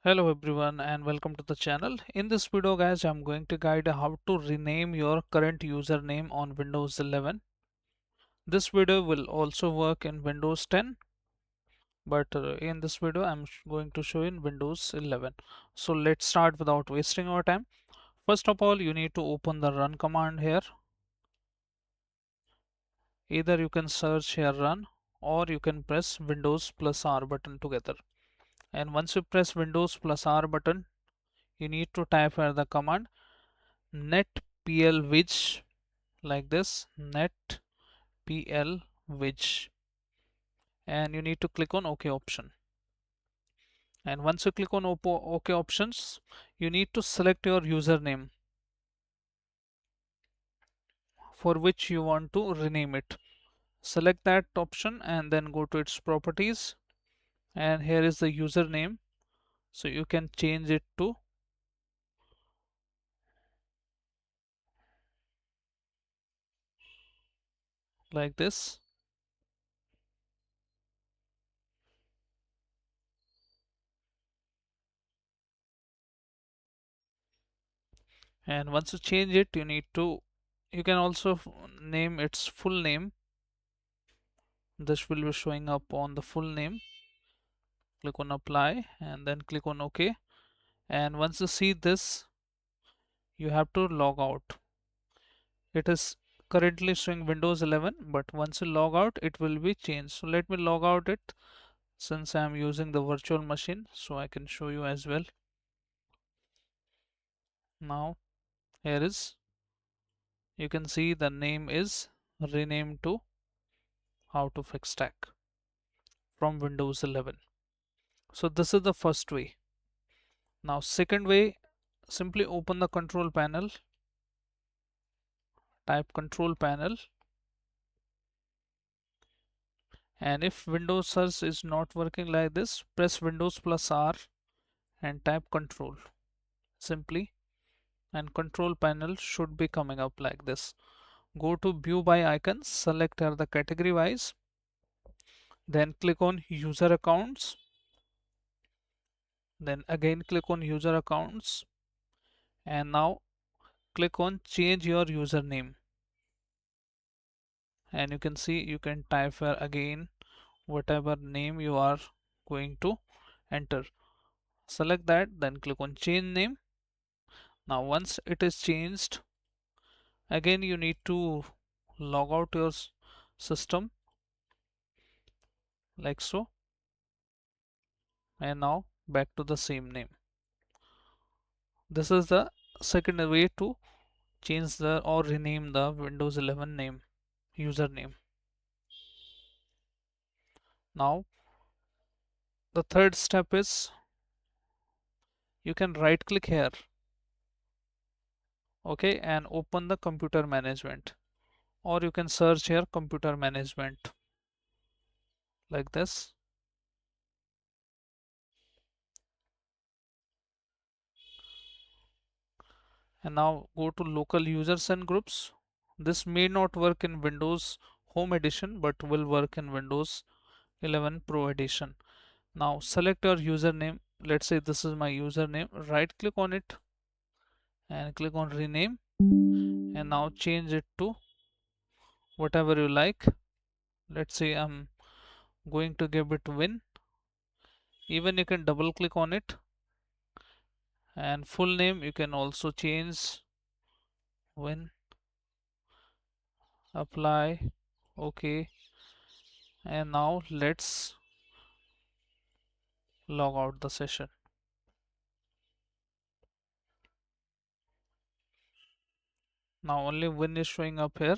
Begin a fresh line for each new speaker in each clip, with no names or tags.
Hello everyone and welcome to the channel. In this video guys, I'm going to guide how to rename your current username on Windows 11. This video will also work in Windows 10, but in this video I'm going to show in Windows 11. So let's start without wasting our time. First of all, you need to open the run command here. Either you can search here run, or you can press Windows plus R button together. And once you press Windows plus R button, you need to type here the command netplwidge, like this, netplwidge, and you need to click on OK option. And once you click on OK options, you need to select your username for which you want to rename it. Select that option and then go to its properties, and here is the username, so you can change it to like this. And once you change it, you can also name its full name. This will be showing up on the full name. Click on apply and then click on OK. And once you see this, you have to log out. It is currently showing Windows 11, but once you log out, it will be changed. So let me log out it, since I am using the virtual machine, so I can show you as well. Now here is, you can see the name is renamed to how to fix stack from Windows 11. So this is the first way. Now second way, simply open the control panel, type control panel, and if Windows search is not working like this, press Windows plus R and type control simply, and control panel should be coming up like this. Go to view by icons, select here the category wise, then click on user accounts, then again click on user accounts, and now click on change your username, and you can see you can type here again whatever name you are going to enter. Select that, then click on change name. Now once it is changed, again you need to log out your system like so, and now back to the same name. This is the second way to change the or rename the Windows 11 name, username. Now the third step is, you can right click here, okay, and open the computer management, or you can search here computer management like this. And now go to local users and groups. This may not work in Windows Home Edition, but will work in Windows 11 Pro Edition. Now select your username. Let's say this is my username. Right click on it and click on rename, and now change it to whatever you like. Let's say I'm going to give it Win. Even you can double click on it, and full name you can also change Win. Apply, okay, and now let's log out the session. Now only Win is showing up here.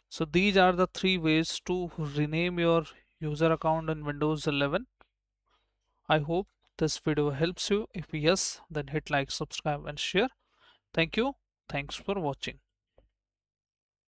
So these are the three ways to rename your user account in Windows 11. I hope this video helps you. If yes, then hit like, subscribe and share. Thank you. Thanks for watching.